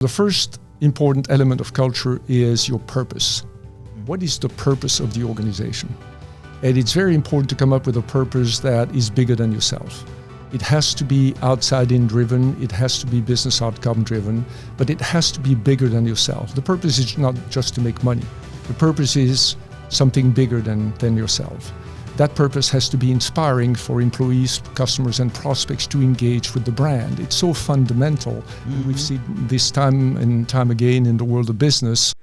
The first important element of culture is your purpose. What is the purpose of the organization? And it's very important to come up with a purpose that is bigger than yourself. It has to be outside-in driven, it has to be business outcome driven, but it has to be bigger than yourself. The purpose is not just to make money. The purpose is something bigger than yourself. That purpose has to be inspiring for employees, customers, and prospects to engage with the brand. It's so fundamental. Mm-hmm. We've seen this time and time again in the world of business.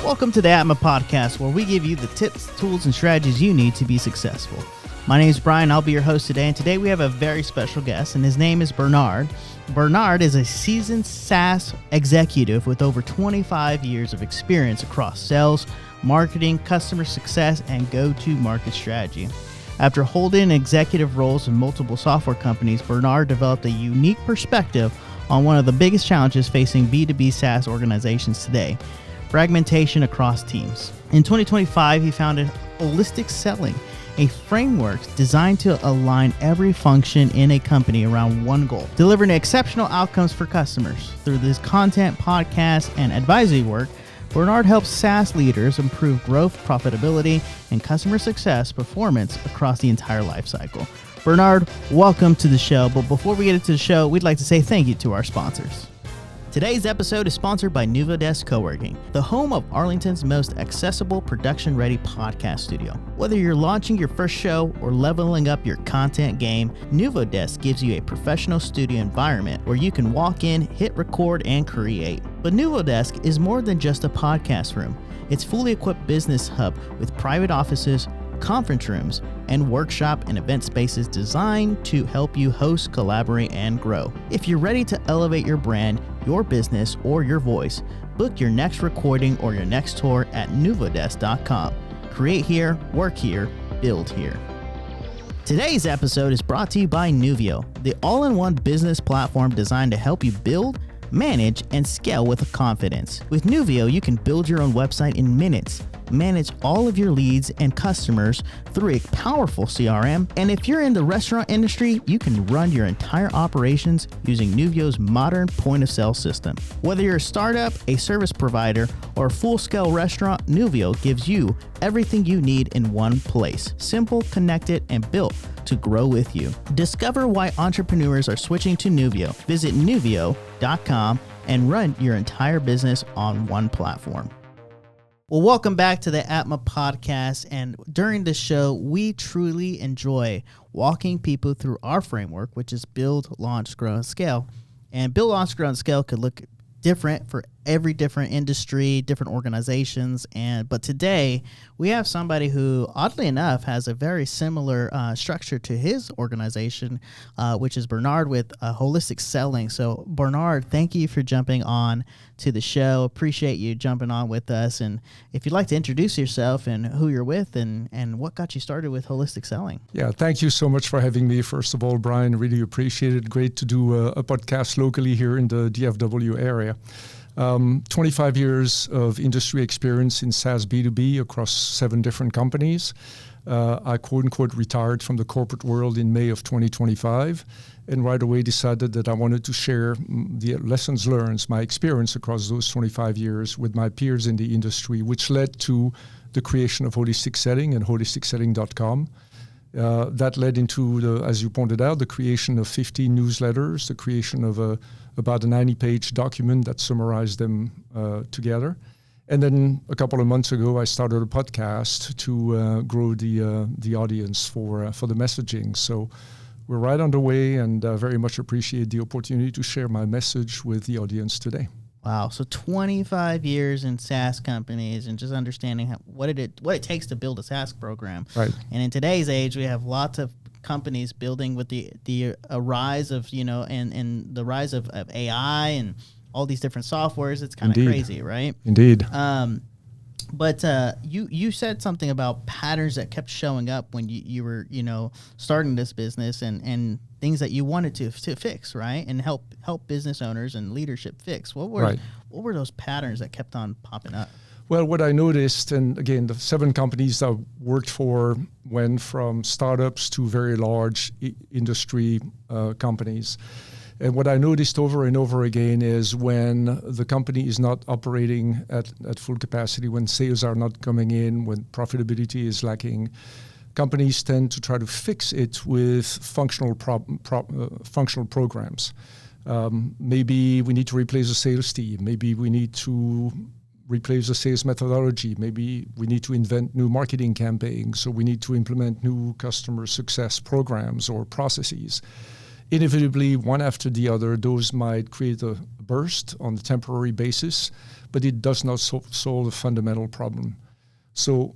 Welcome to the ATMA Podcast, where we give you the tips, tools, and strategies you need to be successful. My name is Bryan. I'll be your host today, and today we have a very special guest, and his name is Bernard. Bernard is a seasoned SaaS executive with over 25 years of experience across sales, marketing, customer success, and go-to-market strategy. After holding executive roles in multiple software companies, Bernard developed a unique perspective on one of the biggest challenges facing B2B SaaS organizations today: fragmentation across teams. In 2025, he founded Holistic Selling, a framework designed to align every function in a company around one goal: delivering exceptional outcomes for customers. Through this content, podcast, and advisory work, Bernard helps SaaS leaders improve growth, profitability, and customer success performance across the entire lifecycle. Bernard, welcome to the show. But before we get into the show, we'd like to say thank you to our sponsors. Today's episode is sponsored by NuvoDesk Co-working, the home of Arlington's most accessible production-ready podcast studio. Whether you're launching your first show or leveling up your content game, NuvoDesk gives you a professional studio environment where you can walk in, hit record, and create. But NuvoDesk is more than just a podcast room. It's fully equipped business hub with private offices, conference rooms, and workshop and event spaces designed to help you host, collaborate, and grow. If you're ready to elevate your brand, your business, or your voice, book your next recording or your next tour at nuvodesk.com. Create here, work here, build here. Today's episode is brought to you by Nuvio, the all-in-one business platform designed to help you build, manage, and scale with confidence. With Nuvio, you can build your own website in minutes, manage all of your leads and customers through a powerful CRM, and if you're in the restaurant industry, you can run your entire operations using Nuvio's modern point-of-sale system. Whether you're a startup, a service provider, or a full-scale restaurant, Nuvio gives you everything you need in one place. Simple, connected, and built to grow with you. Discover why entrepreneurs are switching to Nuvio. Visit nuvio.com and run your entire business on one platform. Well, welcome back to the ATMA Podcast, and during this show, we truly enjoy walking people through our framework, which is build, launch, grow, and scale. And build, launch, grow, and scale could look different for every different industry, different organizations, but today we have somebody who, oddly enough, has a very similar structure to his organization, which is Bernard with Holistic Selling. So, Bernard, thank you for jumping on to the show. Appreciate you jumping on with us. And if you'd like to introduce yourself and who you're with and what got you started with Holistic Selling. Yeah, thank you so much for having me. First of all, Bryan, really appreciate it. Great to do a podcast locally here in the DFW area. 25 years of industry experience in SaaS B2B across 7 different companies. I quote-unquote retired from the corporate world in May of 2025 and right away decided that I wanted to share the lessons learned, my experience across those 25 years with my peers in the industry, which led to the creation of Holistic Selling and holisticselling.com. That led into, as you pointed out, the creation of 50 newsletters, the creation of about a 90-page document that summarized them together. And then a couple of months ago, I started a podcast to grow the audience for the messaging. So we're right on the way, and very much appreciate the opportunity to share my message with the audience today. Wow. So 25 years in SaaS companies and just understanding what it takes to build a SaaS program. Right. And in today's age, we have lots of companies building with the rise of, and the rise of AI and all these different softwares. It's kind of crazy, right? Indeed. But you said something about patterns that kept showing up when you were starting this business and things that you wanted to fix, right? And help business owners and leadership fix. What were those patterns that kept on popping up? Well, what I noticed, and again, the 7 companies I worked for went from startups to very large industry companies. And what I noticed over and over again is when the company is not operating at full capacity, when sales are not coming in, when profitability is lacking, companies tend to try to fix it with functional programs. Maybe we need to replace the sales team. Maybe we need to replace the sales methodology. Maybe we need to invent new marketing campaigns, or we need to implement new customer success programs or processes. Inevitably, one after the other, those might create a burst on a temporary basis, but it does not solve the fundamental problem. So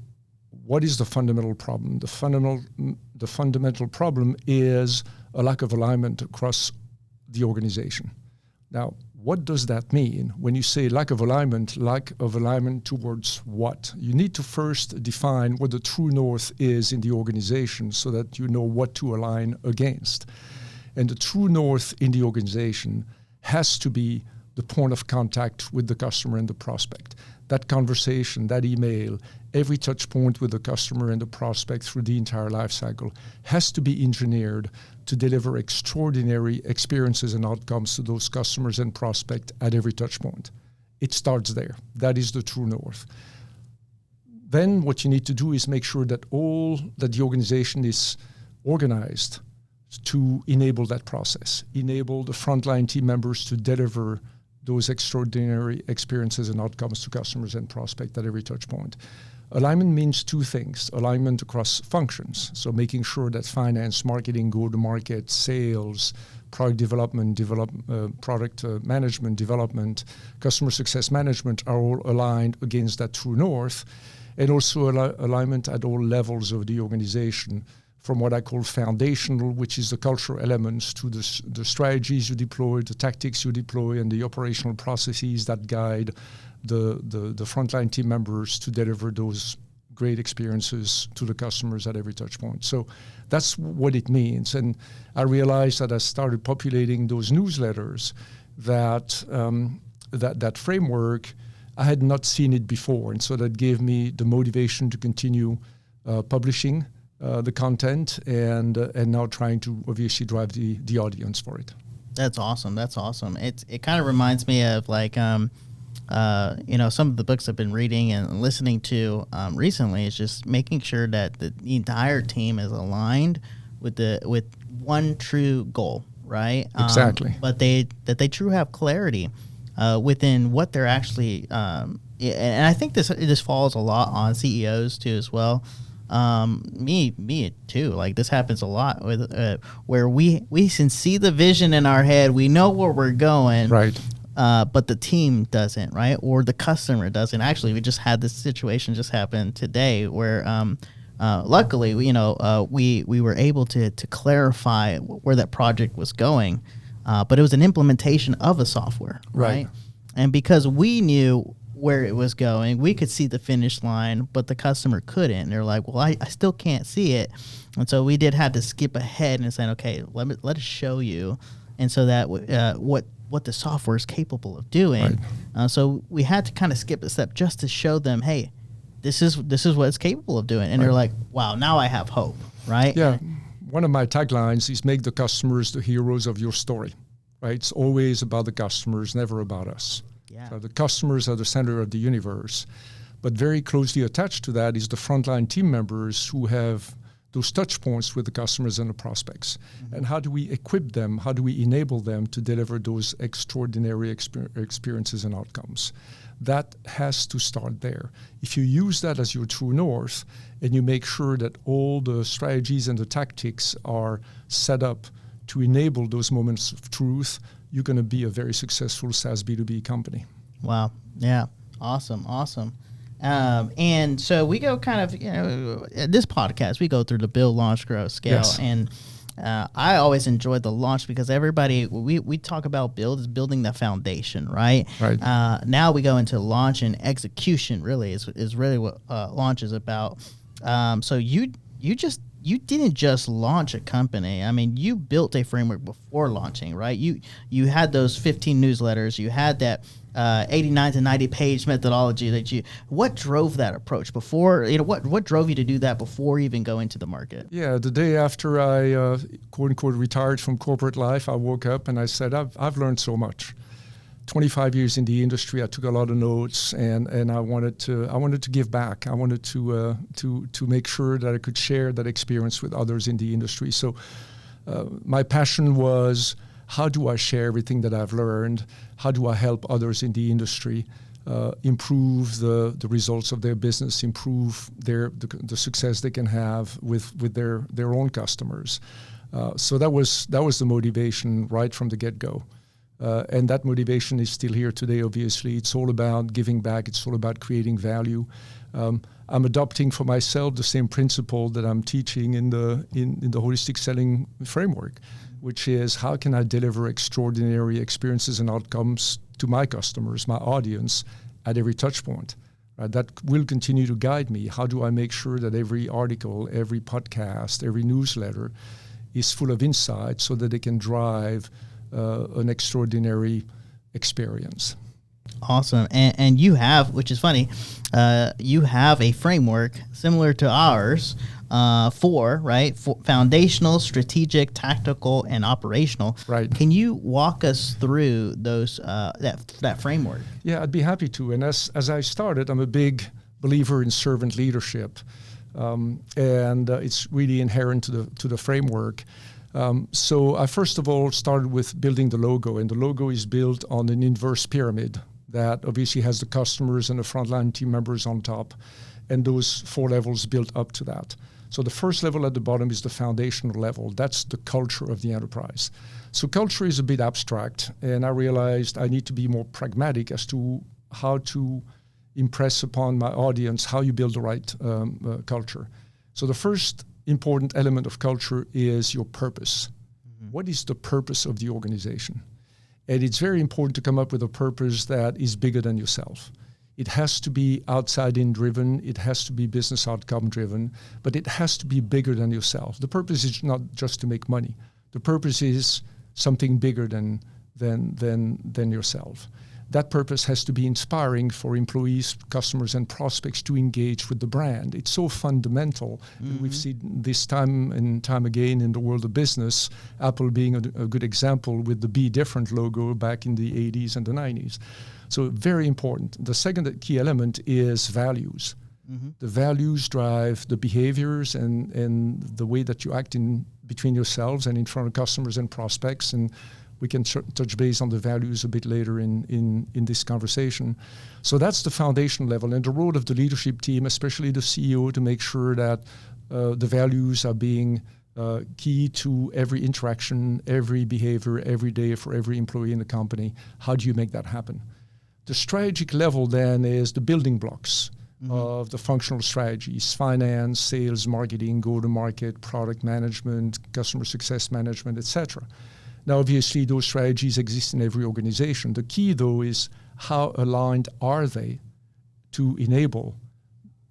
what is the fundamental problem? The fundamental problem is a lack of alignment across the organization. Now, what does that mean? When you say lack of alignment towards what? You need to first define what the true north is in the organization so that you know what to align against. And the true north in the organization has to be the point of contact with the customer and the prospect. That conversation, that email, every touch point with the customer and the prospect through the entire life cycle has to be engineered to deliver extraordinary experiences and outcomes to those customers and prospect at every touch point. It starts there. That is the true north. Then what you need to do is make sure that the organization is organized to enable that process, enable the frontline team members to deliver those extraordinary experiences and outcomes to customers and prospect at every touch point. Alignment means 2 things. Alignment across functions, so making sure that finance, marketing, go-to-market, sales, product development, product management, development, customer success management are all aligned against that true north, and also alignment at all levels of the organization, from what I call foundational, which is the cultural elements, to the strategies you deploy, the tactics you deploy, and the operational processes that guide the frontline team members to deliver those great experiences to the customers at every touch point. So that's what it means. And I realized that I started populating those newsletters that framework, I had not seen it before. And so that gave me the motivation to continue publishing the content and now trying to obviously drive the audience for it. That's awesome. It kind of reminds me of like some of the books I've been reading and listening to recently is just making sure that the entire team is aligned with one true goal, right? Exactly. But that they truly have clarity within what they're actually and I think this falls a lot on CEOs too as well. Me too. Like this happens a lot with where we can see the vision in our head. We know where we're going, right? But the team doesn't, right? Or the customer doesn't. Actually, we just had this situation just happen today where, luckily, we were able to clarify where that project was going, but it was an implementation of a software, right? And because we knew where it was going, we could see the finish line, but the customer couldn't. And they're like, well, I still can't see it. And so we had to skip ahead and say, okay, let us show you. And so that what the software is capable of doing. Right. So we had to kind of skip a step just to show them, hey, this is what it's capable of doing. And they're like, wow, now I have hope, right? Yeah. One of my taglines is make the customers the heroes of your story, right? It's always about the customers, never about us. Yeah. So the customers are the center of the universe, but very closely attached to that is the frontline team members who have those touch points with the customers and the prospects. Mm-hmm. And how do we equip them? How do we enable them to deliver those extraordinary experiences and outcomes? That has to start there. If you use that as your true north and you make sure that all the strategies and the tactics are set up to enable those moments of truth, you're going to be a very successful SaaS B2B company. Wow. Yeah. Awesome. And so we go kind of, this podcast, we go through the build, launch, grow, scale. Yes. And I always enjoyed the launch because everybody, we talk about building the foundation, right? Right. Now we go into launch and execution. Really, is really what launch is about. So you didn't just launch a company. I mean, you built a framework before launching, right? You had those 15 newsletters. You had that 89 to 90 page methodology what drove that approach before, what drove you to do that before even going to the market? Yeah, the day after I quote unquote retired from corporate life, I woke up and I said, I've learned so much. 25 years in the industry, I took a lot of notes, and I wanted to give back. I wanted to make sure that I could share that experience with others in the industry. So my passion was, how do I share everything that I've learned? How do I help others in the industry improve the results of their business, improve the success they can have with their own customers? So that was the motivation right from the get-go. And that motivation is still here today, obviously. It's all about giving back. It's all about creating value. I'm adopting for myself the same principle that I'm teaching in the holistic selling framework, which is, how can I deliver extraordinary experiences and outcomes to my customers, my audience, at every touch point? Right? That will continue to guide me. How do I make sure that every article, every podcast, every newsletter is full of insight so that they can drive an extraordinary experience? Awesome. And you have, which is funny, you have a framework similar to ours for foundational, strategic, tactical, and operational. Right. Can you walk us through those that framework? Yeah, I'd be happy to. And as I started, I'm a big believer in servant leadership, and it's really inherent to the framework. So I first of all started with building the logo, and the logo is built on an inverse pyramid that obviously has the customers and the frontline team members on top, and those 4 levels built up to that. So the first level at the bottom is the foundational level. That's the culture of the enterprise. So culture is a bit abstract, and I realized I need to be more pragmatic as to how to impress upon my audience how you build the right culture. So the first important element of culture is your purpose. Mm-hmm. What is the purpose of the organization? And it's very important to come up with a purpose that is bigger than yourself. It has to be outside-in driven. It has to be business outcome driven, but it has to be bigger than yourself. The purpose is not just to make money. The purpose is something bigger than yourself. That purpose has to be inspiring for employees, customers, and prospects to engage with the brand. It's so fundamental. Mm-hmm. We've seen this time and time again in the world of business, Apple being a good example with the Be Different logo back in the 80s and the 90s. So very important. The second key element is values. Mm-hmm. The values drive the behaviors and the way that you act in between yourselves and in front of customers and prospects. And we can touch base on the values a bit later in this conversation. So that's the foundation level, and the role of the leadership team, especially the CEO, to make sure that the values are being key to every interaction, every behavior, every day for every employee in the company. How do you make that happen? The strategic level then is the building blocks of the functional strategies: finance, sales, marketing, go-to-market, product management, customer success management, etc. Now, obviously, those strategies exist in every organization. The key, though, is how aligned are they to enable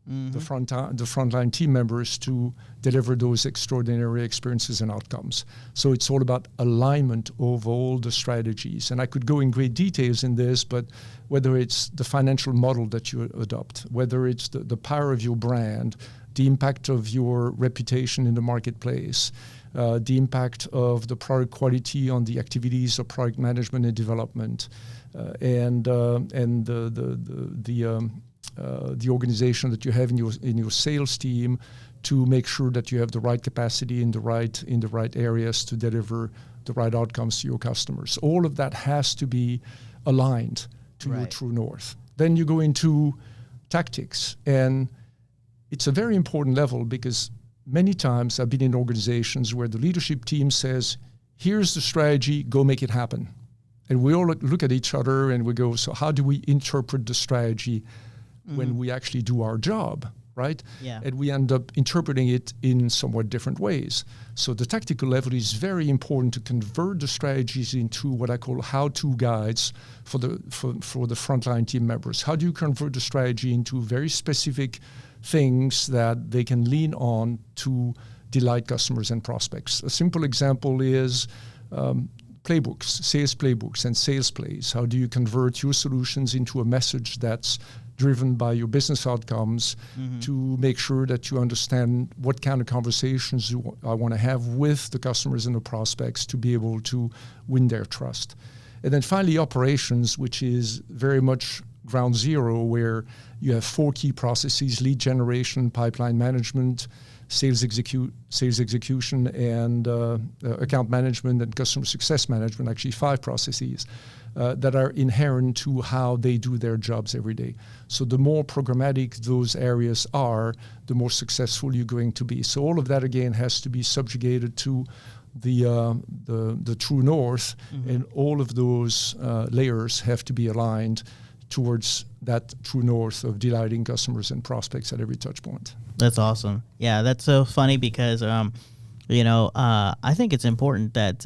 the frontline team members to deliver those extraordinary experiences and outcomes. So it's all about alignment of all the strategies. And I could go in great details in this, but whether it's the financial model that you adopt, whether it's the power of your brand, the impact of your reputation in the marketplace, the impact of the product quality on the activities of product management and development, and the organization that you have in your sales team to make sure that you have the right capacity in the right areas to deliver the right outcomes to your customers. All of that has to be aligned to your true north. Then you go into tactics, and it's a very important level because many times I've been in organizations where the leadership team says, here's the strategy, go make it happen. And we all look at each other and we go, so how do we interpret the strategy when we actually do our job? right? Yeah. And we end up interpreting it in somewhat different ways. So the tactical level is very important to convert the strategies into what I call how-to guides for the frontline team members. How do you convert the strategy into very specific things that they can lean on to delight customers and prospects? A simple example is playbooks, sales playbooks and sales plays. How do you convert your solutions into a message that's driven by your business outcomes to make sure that you understand what kind of conversations I want to have with the customers and the prospects to be able to win their trust. And then finally, operations, which is very much ground zero, where you have 4 key processes: lead generation, pipeline management, sales execution, and account management and customer success management, actually 5 processes that are inherent to how they do their jobs every day. So the more programmatic those areas are, the more successful you're going to be. So all of that, again, has to be subjugated to the true north, and all of those layers have to be aligned towards that true north of delighting customers and prospects at every touch point. That's awesome. Yeah, that's so funny because, I think it's important that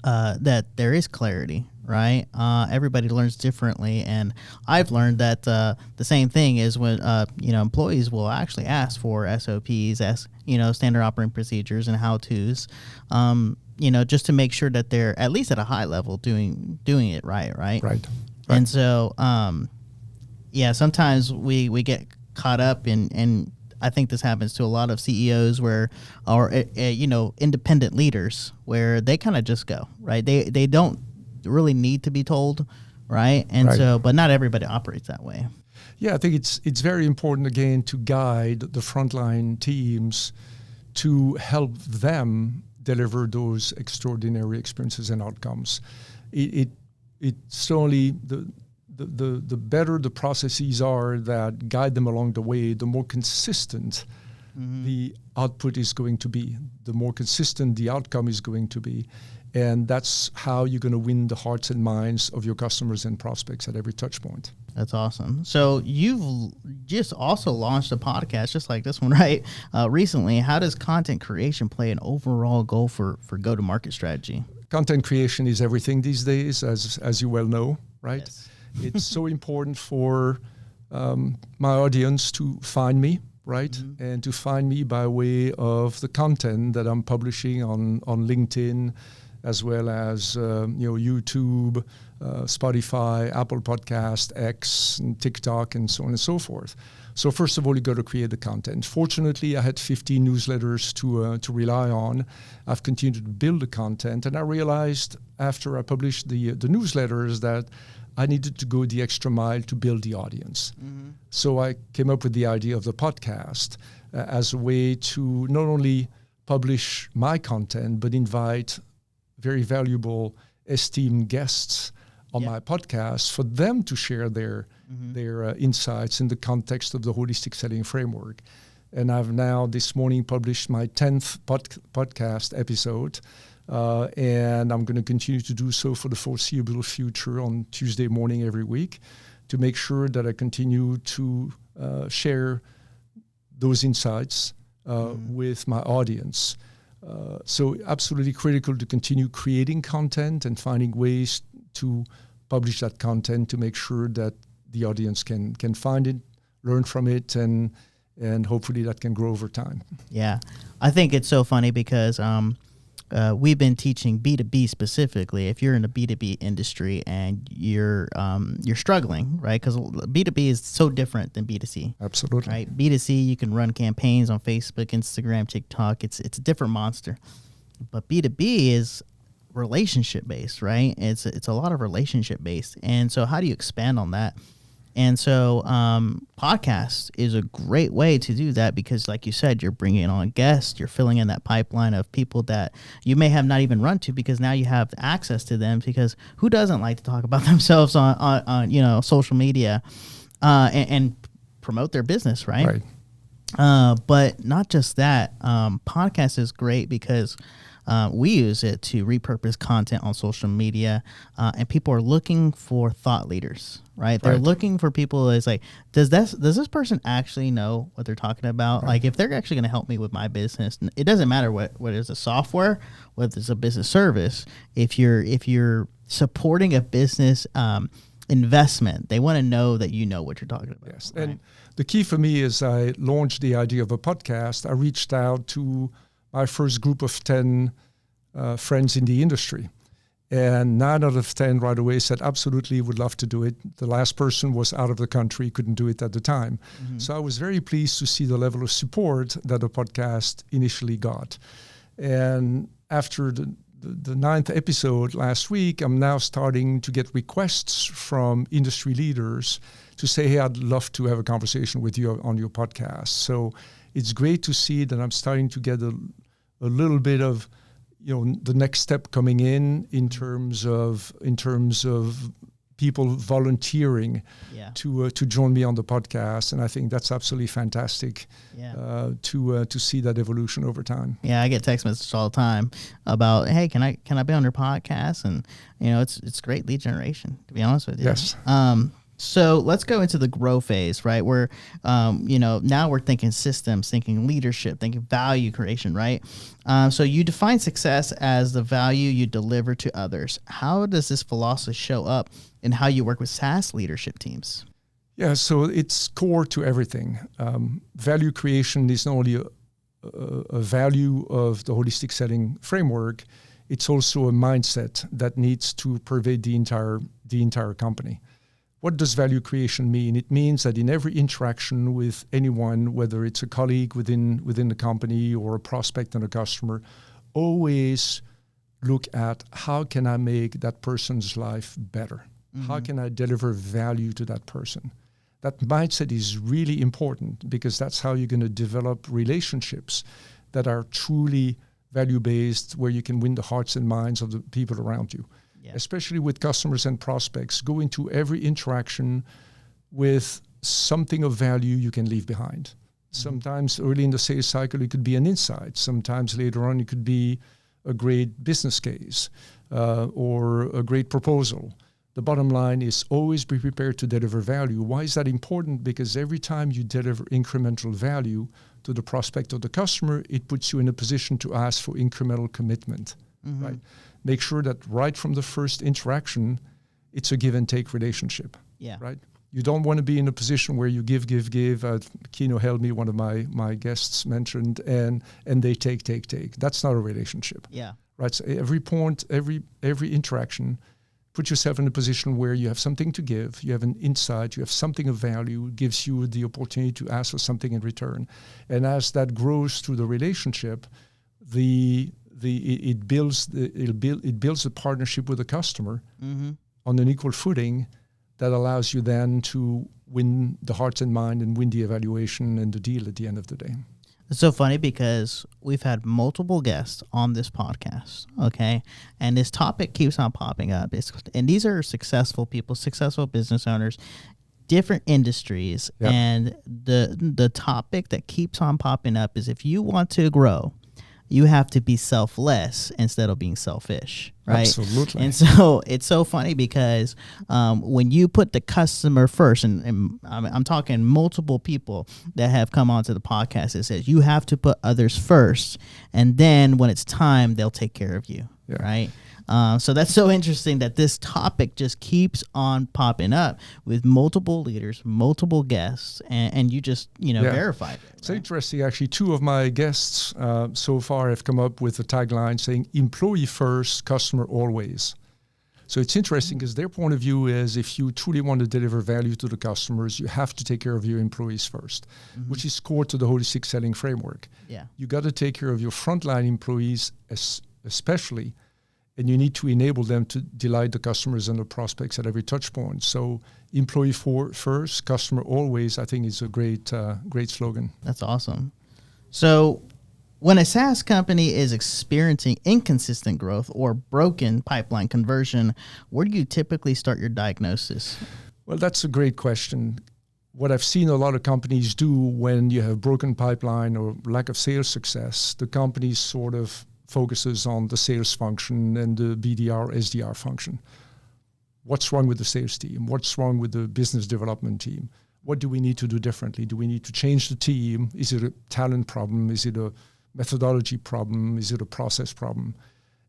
that there is clarity, right? Everybody learns differently, and I've learned that the same thing is when employees will actually ask for SOPs, standard operating procedures and how-tos, just to make sure that they're at least at a high level doing it right. Right. And so, sometimes we get caught up in I think this happens to a lot of CEOs or independent leaders where they kind of just go, right? They don't really need to be told, right? And so, but not everybody operates that way. Yeah, I think it's very important, again, to guide the frontline teams to help them deliver those extraordinary experiences and outcomes. It's only the better the processes are that guide them along the way, the more consistent the output is going to be, the more consistent the outcome is going to be. And that's how you're going to win the hearts and minds of your customers and prospects at every touch point. That's awesome. So you've just also launched a podcast just like this one, right? Recently. How does content creation play an overall goal for go-to-market strategy? Content creation is everything these days, as you well know, right? Yes. It's so important for my audience to find me, right? And to find me by way of the content that I'm publishing on LinkedIn, as well as YouTube, Spotify, Apple Podcast, X, and TikTok, and so on and so forth. So first of all, you got to create the content. Fortunately, I had 15 newsletters to rely on. I've continued to build the content, and I realized after I published the newsletters that I needed to go the extra mile to build the audience. So I came up with the idea of the podcast as a way to not only publish my content, but invite very valuable, esteemed guests on my podcast for them to share their insights in the context of the holistic selling framework. And I've now this morning published my 10th podcast episode, and I'm going to continue to do so for the foreseeable future on Tuesday morning every week to make sure that I continue to share those insights with my audience. So absolutely critical to continue creating content and finding ways to publish that content to make sure that the audience can find it, learn from it, and hopefully that can grow over time. Yeah, I think it's so funny because we've been teaching B2B specifically. If you're in the B2B industry and you're struggling, right? Because B2B is so different than B2C. Absolutely. Right? B2C, you can run campaigns on Facebook, Instagram, TikTok. It's a different monster. But B2B is relationship based, right? It's a lot of relationship based. And so how do you expand on that? And so podcast is a great way to do that because, like you said, you're bringing on guests, you're filling in that pipeline of people that you may have not even run to because now you have access to them. Because who doesn't like to talk about themselves on social media and promote their business, right? Right. But not just that. Podcast is great because we use it to repurpose content on social media, and people are looking for thought leaders, right? They're looking for people that's like, does this person actually know what they're talking about? Like, if they're actually going to help me with my business, it doesn't matter what is a software, whether it's a business service. If you're supporting a business investment, they want to know that you know what you're talking about. Yes, right? and the key for me is I launched the idea of a podcast. I reached out to my first group of 10 friends in the industry. And 9 out of 10 right away said, absolutely, would love to do it. The last person was out of the country, couldn't do it at the time. Mm-hmm. So I was very pleased to see the level of support that the podcast initially got. And after the 9th episode last week, I'm now starting to get requests from industry leaders to say, hey, I'd love to have a conversation with you on your podcast. So it's great to see that I'm starting to get a little bit of, the next step coming in terms of people volunteering to join me on the podcast, and I think that's absolutely fantastic to see that evolution over time. Yeah, I get text messages all the time about, hey, can I be on your podcast? And it's great lead generation, to be honest with you. Yes. So let's go into the grow phase, right? Where, now we're thinking systems, thinking leadership, thinking value creation, right? So you define success as the value you deliver to others. How does this philosophy show up in how you work with SaaS leadership teams? Yeah, so it's core to everything. Value creation is not only a value of the holistic selling framework, it's also a mindset that needs to pervade the entire company. What does value creation mean? It means that in every interaction with anyone, whether it's a colleague within the company or a prospect and a customer, always look at how can I make that person's life better? Mm-hmm. How can I deliver value to that person? That mindset is really important because that's how you're going to develop relationships that are truly value-based, where you can win the hearts and minds of the people around you. Yeah. Especially with customers and prospects, go into every interaction with something of value you can leave behind. Mm-hmm. Sometimes early in the sales cycle, it could be an insight. Sometimes later on, it could be a great business case or a great proposal. The bottom line is always be prepared to deliver value. Why is that important? Because every time you deliver incremental value to the prospect or the customer, it puts you in a position to ask for incremental commitment, mm-hmm. right? Make sure that right from the first interaction, it's a give and take relationship, right? You don't want to be in a position where you give. Kino Helmi, one of my guests, mentioned, and they take. That's not a relationship, right? So every point, every interaction, put yourself in a position where you have something to give, you have an insight, you have something of value, it gives you the opportunity to ask for something in return. And as that grows through the relationship, it builds a partnership with the customer mm-hmm. on an equal footing that allows you then to win the hearts and mind and win the evaluation and the deal at the end of the day. It's so funny because we've had multiple guests on this podcast, okay? And this topic keeps on popping up. And these are successful people, successful business owners, different industries. Yep. And the topic that keeps on popping up is if you want to grow, you have to be selfless instead of being selfish, right? Absolutely. And so it's so funny because when you put the customer first, and I'm talking multiple people that have come onto the podcast, it says you have to put others first, and then when it's time, they'll take care of you, right? So that's so interesting that this topic just keeps on popping up with multiple leaders, multiple guests, and you just, verified it. Right? It's interesting. Actually, 2 of my guests so far have come up with a tagline saying, employee first, customer always. So it's interesting because their point of view is if you truly want to deliver value to the customers, you have to take care of your employees first, mm-hmm. which is core to the holistic selling framework. Yeah. You got to take care of your frontline employees especially, and you need to enable them to delight the customers and the prospects at every touch point. So employee first, customer always, I think is a great slogan. That's awesome. So when a SaaS company is experiencing inconsistent growth or broken pipeline conversion, where do you typically start your diagnosis? Well, that's a great question. What I've seen a lot of companies do when you have broken pipeline or lack of sales success, the companies sort of focuses on the sales function and the BDR, SDR function. What's wrong with the sales team? What's wrong with the business development team? What do we need to do differently? Do we need to change the team? Is it a talent problem? Is it a methodology problem? Is it a process problem?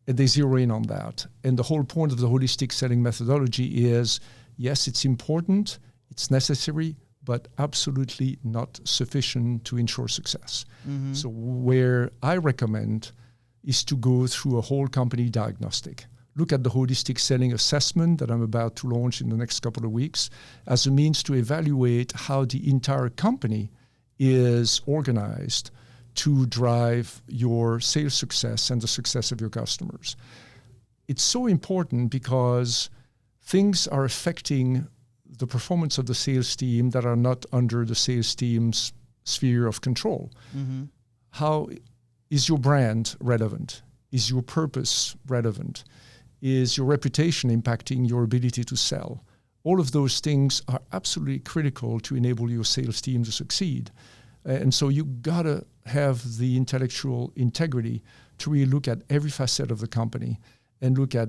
And they zero in on that. And the whole point of the holistic selling methodology is, yes, it's important, it's necessary, but absolutely not sufficient to ensure success. Mm-hmm. So where I recommend is to go through a whole company diagnostic. Look at the holistic selling assessment that I'm about to launch in the next couple of weeks as a means to evaluate how the entire company is organized to drive your sales success and the success of your customers. It's so important because things are affecting the performance of the sales team that are not under the sales team's sphere of control. Mm-hmm. How is your brand relevant? Is your purpose relevant? Is your reputation impacting your ability to sell? All of those things are absolutely critical to enable your sales team to succeed. And so you gotta have the intellectual integrity to really look at every facet of the company and look at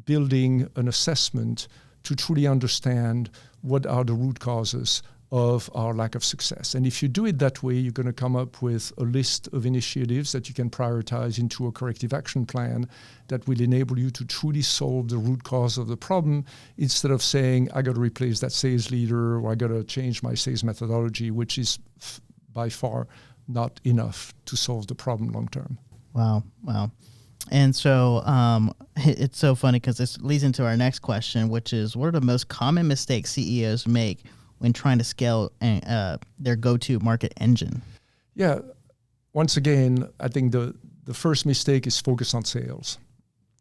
building an assessment to truly understand what are the root causes of our lack of success. And if you do it that way, you're going to come up with a list of initiatives that you can prioritize into a corrective action plan that will enable you to truly solve the root cause of the problem, instead of saying, I got to replace that sales leader, or I got to change my sales methodology, which is by far not enough to solve the problem long term. Wow. And so it's so funny because this leads into our next question, which is, what are the most common mistakes CEOs make when trying to scale their go-to market engine? Yeah. Once again, I think the first mistake is focus on sales.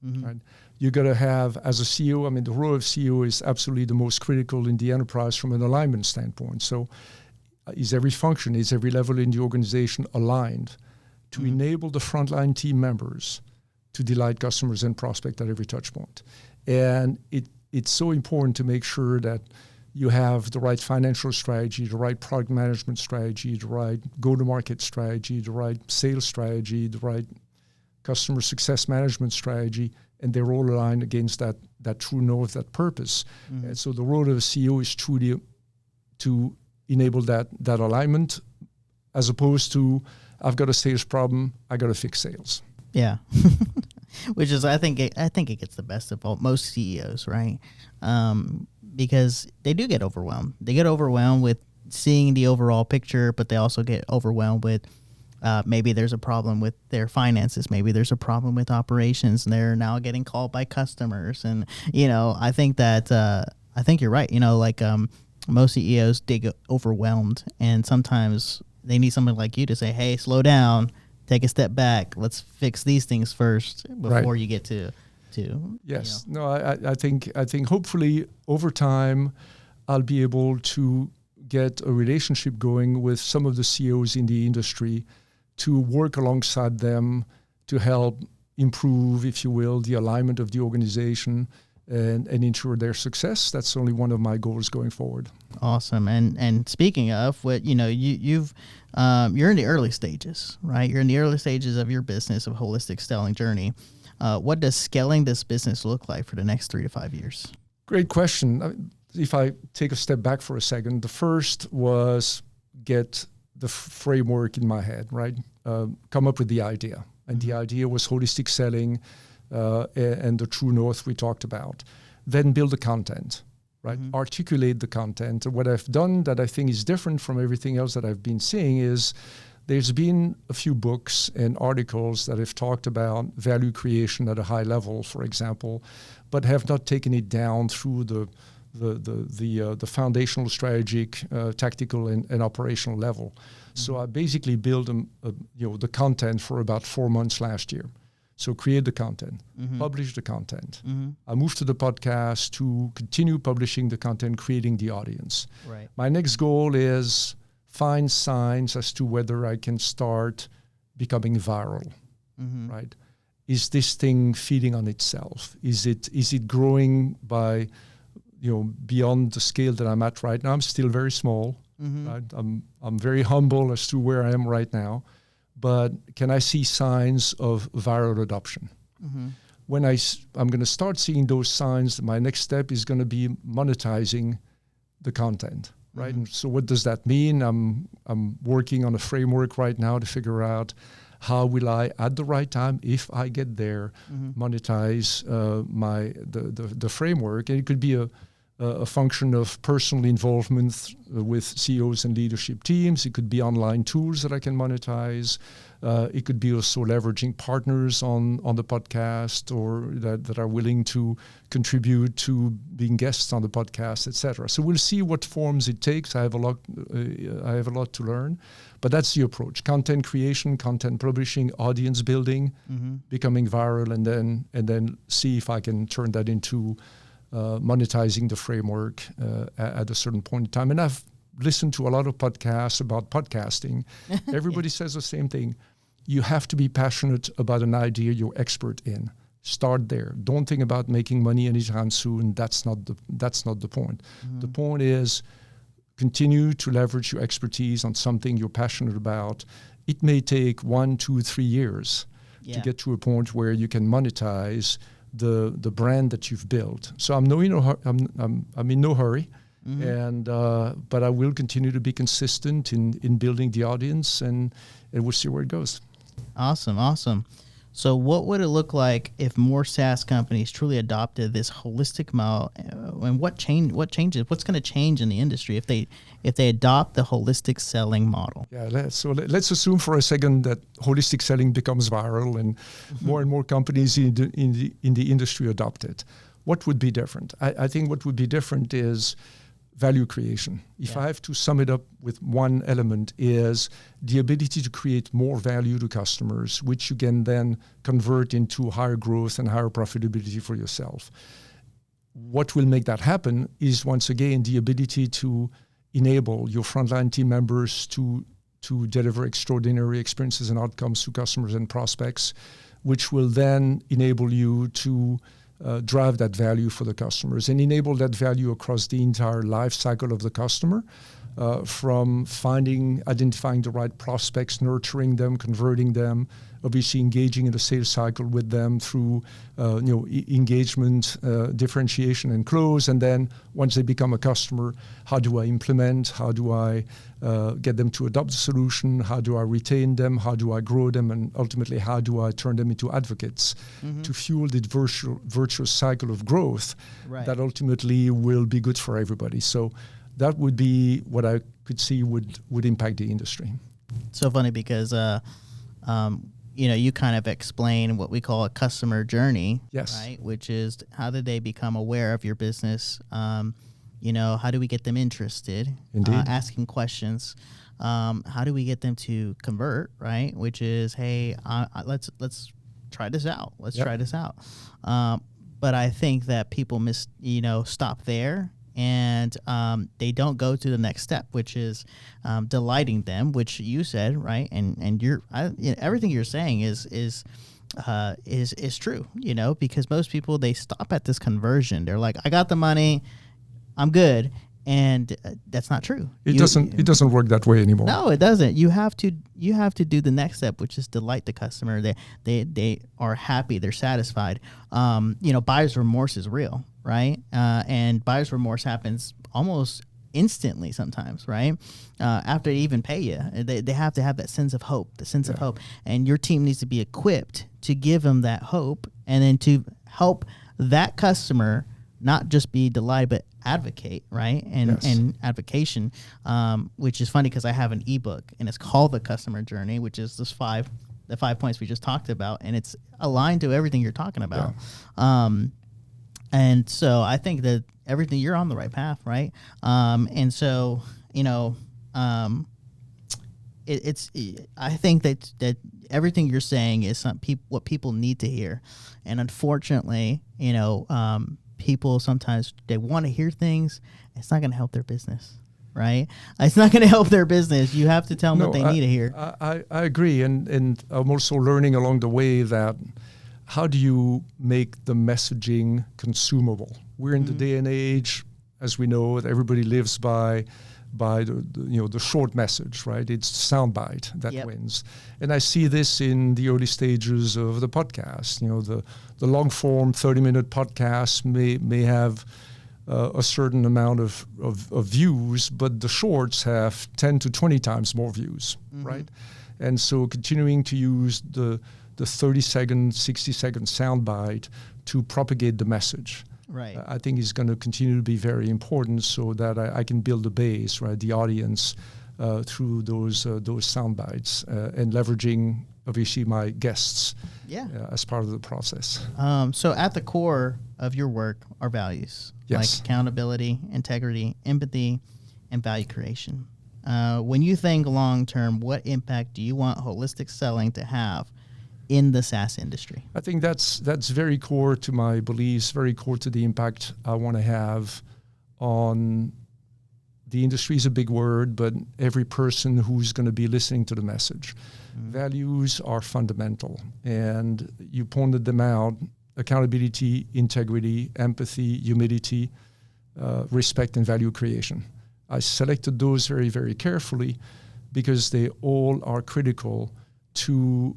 Mm-hmm. Right? You got to have, as a CEO, I mean, the role of CEO is absolutely the most critical in the enterprise from an alignment standpoint. So is every function, is every level in the organization aligned to enable the frontline team members to delight customers and prospect at every touch point? And it's so important to make sure that you have the right financial strategy, the right product management strategy, the right go-to-market strategy, the right sales strategy, the right customer success management strategy, and they're all aligned against that true north, that purpose. Mm-hmm. And so the role of a CEO is truly to enable that alignment, as opposed to, I've got a sales problem, I got to fix sales. Yeah. Which is, I think it gets the best of most CEOs, right? Because they do get overwhelmed. They get overwhelmed with seeing the overall picture, but they also get overwhelmed with maybe there's a problem with their finances. Maybe there's a problem with operations, and they're now getting called by customers. And, I think that, I think you're right. Most CEOs, they get overwhelmed, and sometimes they need someone like you to say, hey, slow down, take a step back. Let's fix these things first before you get to. Yes. No, I think hopefully over time I'll be able to get a relationship going with some of the CEOs in the industry to work alongside them to help improve, if you will, the alignment of the organization and ensure their success. That's only one of my goals going forward. Awesome. And speaking of what, you're in the early stages, right? You're in the early stages of your business, of holistic selling journey. What does scaling this business look like for the next 3 to 5 years? Great question. If I take a step back for a second, the first was get the framework in my head, right? Come up with the idea. And the idea was holistic selling and the true north we talked about. Then build the content, right? Mm-hmm. Articulate the content. And what I've done that I think is different from everything else that I've been seeing is there's been a few books and articles that have talked about value creation at a high level, for example, but have not taken it down through the foundational, strategic, tactical, and operational level. Mm-hmm. So I basically built the content for about 4 months last year. So create the content, publish the content. Mm-hmm. I moved to the podcast to continue publishing the content, creating the audience. Right. My next goal is find signs as to whether I can start becoming viral, right? Is this thing feeding on itself? Is it growing by, beyond the scale that I'm at right now? I'm still very small, right? I'm very humble as to where I am right now, but can I see signs of viral adoption? Mm-hmm. When I'm going to start seeing those signs, my next step is going to be monetizing the content, right? Mm-hmm. And so what does that mean? I'm working on a framework right now to figure out how will I, at the right time, if I get there, monetize the framework. And it could be a function of personal involvement with CEOs and leadership teams. It could be online tools that I can monetize. It could be also leveraging partners on the podcast or that are willing to contribute to being guests on the podcast, etc. So we'll see what forms it takes. I have a lot to learn, but that's the approach: content creation, content publishing, audience building, becoming viral, and then see if I can turn that into monetizing the framework at a certain point in time. And I've listened to a lot of podcasts about podcasting. Everybody says the same thing. You have to be passionate about an idea you're expert in. Start there. Don't think about making money anytime soon. That's not the point. The point is continue to leverage your expertise on something you're passionate about. It may take 1, 2, 3 years to get to a point where you can monetize the brand that you've built. So I'm in no hurry, and but I will continue to be consistent in building the audience, and we'll see where it goes. Awesome. So what would it look like if more SaaS companies truly adopted this holistic model? And what changes? What's going to change in the industry if they adopt the holistic selling model? Yeah, let's assume for a second that holistic selling becomes viral and more companies in the industry adopt it. What would be different? I think what would be different is value creation. If I have to sum it up with one element, is the ability to create more value to customers, which you can then convert into higher growth and higher profitability for yourself. What will make that happen is, once again, the ability to enable your frontline team members to deliver extraordinary experiences and outcomes to customers and prospects, which will then enable you to drive that value for the customers and enable that value across the entire life cycle of the customer, from identifying the right prospects, nurturing them, converting them, obviously engaging in the sales cycle with them through engagement, differentiation, and close. And then once they become a customer, how do I implement? How do I get them to adopt the solution? How do I retain them? How do I grow them? And ultimately, how do I turn them into advocates to fuel the virtuous cycle of growth that ultimately will be good for everybody? So that would be what I could see would impact the industry. So funny because you kind of explain what we call a customer journey, right? Which is, how did they become aware of your business? How do we get them interested? Asking questions. How do we get them to convert, right? Which is, hey, let's try this out. Try this out. But I think that people stop there. And they don't go to the next step, which is delighting them, which you said, right? And everything you're saying is true, because most people, they stop at this conversion. They're like, I got the money, I'm good, and that's not true. It doesn't work that way anymore. No, it doesn't. You have to do the next step, which is delight the customer. They are happy, they're satisfied. Buyer's remorse is real. Right? And buyer's remorse happens almost instantly sometimes, right? After they even pay you. They have to have that sense of hope, of hope. And your team needs to be equipped to give them that hope, and then to help that customer not just be delighted, but advocate, right? And advocation, which is funny because I have an ebook, and it's called The Customer Journey, which is the 5 points we just talked about, and it's aligned to everything you're talking about. And so I think that everything, you're on the right path, right? And so, I think that everything you're saying is what people need to hear. And unfortunately, people sometimes, they want to hear things. It's not going to help their business, right? It's not going to help their business. You have to tell them what they need to hear. I agree. And I'm also learning along the way that, how do you make the messaging consumable? We're in the day and age, as we know, that everybody lives by by the short message, right? It's soundbite that Yep. wins. And I see this in the early stages of the podcast. The long form 30-minute podcast may have a certain amount of views, but the shorts have 10 to 20 times more views, right? And so continuing to use the 30-second, 60-second soundbite to propagate the message, Right. I think is going to continue to be very important, so that I can build a base, right, the audience through those soundbites and leveraging obviously my guests as part of the process. So at the core of your work are values, Yes. like accountability, integrity, empathy, and value creation. When you think long term, what impact do you want holistic selling to have in the SaaS industry? I think that's very core to my beliefs, very core to the impact I want to have on the industry. Is a big word, but every person who's going to be listening to the message. Values are fundamental, and you pointed them out: accountability, integrity, empathy, humility, respect, and value creation. I selected those very, very carefully because they all are critical to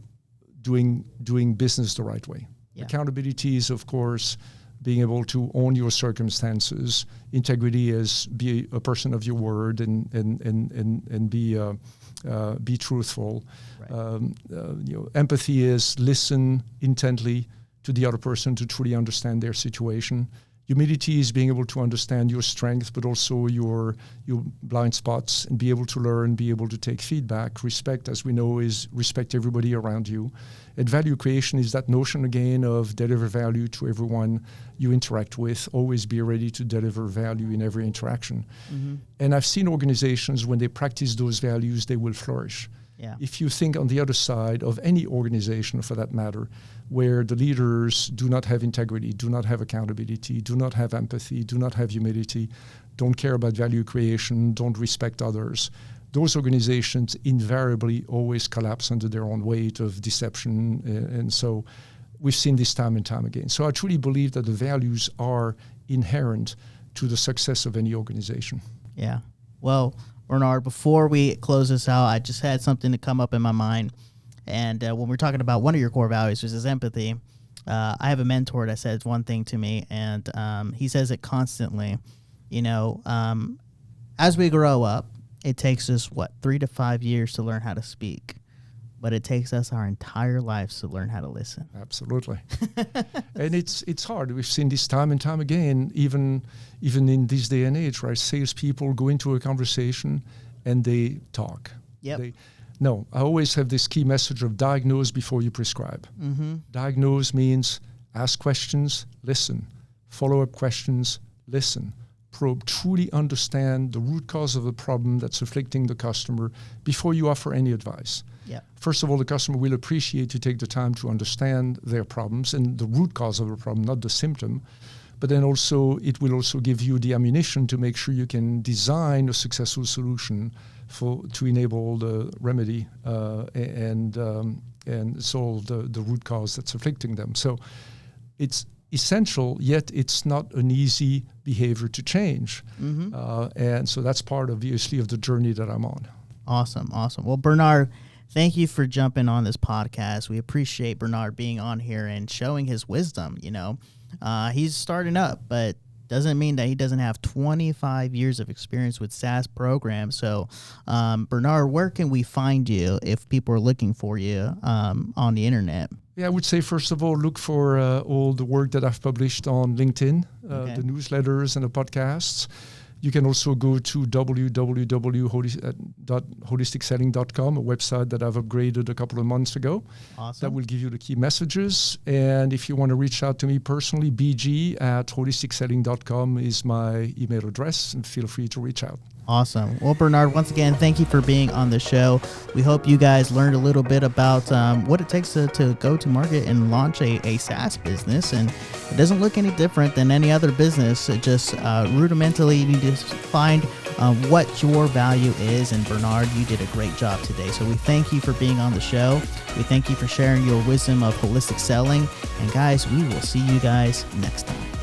doing business the right way. Yeah. Accountability is, of course, being able to own your circumstances. Integrity is be a person of your word and be truthful. Right. Empathy is listen intently to the other person to truly understand their situation. Humility is being able to understand your strength, but also your blind spots, and be able to learn, be able to take feedback. Respect, as we know, is respect everybody around you. And value creation is that notion again of deliver value to everyone you interact with. Always be ready to deliver value in every interaction. And I've seen organizations, when they practice those values, they will flourish. Yeah. If you think on the other side of any organization, for that matter, where the leaders do not have integrity, do not have accountability, do not have empathy, do not have humility, don't care about value creation, don't respect others, those organizations invariably always collapse under their own weight of deception. And so we've seen this time and time again. So I truly believe that the values are inherent to the success of any organization. Yeah. Well, Bernard, before we close this out, I just had something to come up in my mind. And when we're talking about one of your core values, which is empathy, I have a mentor that says one thing to me, and he says it constantly. As we grow up, it takes us, 3 to 5 years to learn how to speak. But it takes us our entire lives to learn how to listen. Absolutely. And it's hard. We've seen this time and time again, even in this day and age, right? Salespeople go into a conversation and they talk. Yep. I always have this key message of diagnose before you prescribe. Diagnose means ask questions, listen. Follow-up questions, listen. Probe, truly understand the root cause of the problem that's afflicting the customer before you offer any advice. Yeah. First of all, the customer will appreciate you take the time to understand their problems and the root cause of the problem, not the symptom. But then also, it will also give you the ammunition to make sure you can design a successful solution to enable the remedy and solve the root cause that's afflicting them. So it's essential, yet it's not an easy behavior to change. And so that's part, obviously, of the journey that I'm on. Awesome. Well, Bernard, thank you for jumping on this podcast. We appreciate Bernard being on here and showing his wisdom. He's starting up, but doesn't mean that he doesn't have 25 years of experience with SaaS programs. So, Bernard, where can we find you if people are looking for you on the internet? Yeah, I would say, first of all, look for all the work that I've published on LinkedIn, the newsletters and the podcasts. You can also go to www.holisticselling.com, a website that I've upgraded a couple of months ago. Awesome. That will give you the key messages. And if you want to reach out to me personally, bg@holisticselling.com is my email address, and feel free to reach out. Awesome. Well, Bernard, once again, thank you for being on the show. We hope you guys learned a little bit about what it takes to go to market and launch a SaaS business. And it doesn't look any different than any other business. It just rudimentarily, you need to find what your value is. And Bernard, you did a great job today. So we thank you for being on the show. We thank you for sharing your wisdom of holistic selling. And guys, we will see you guys next time.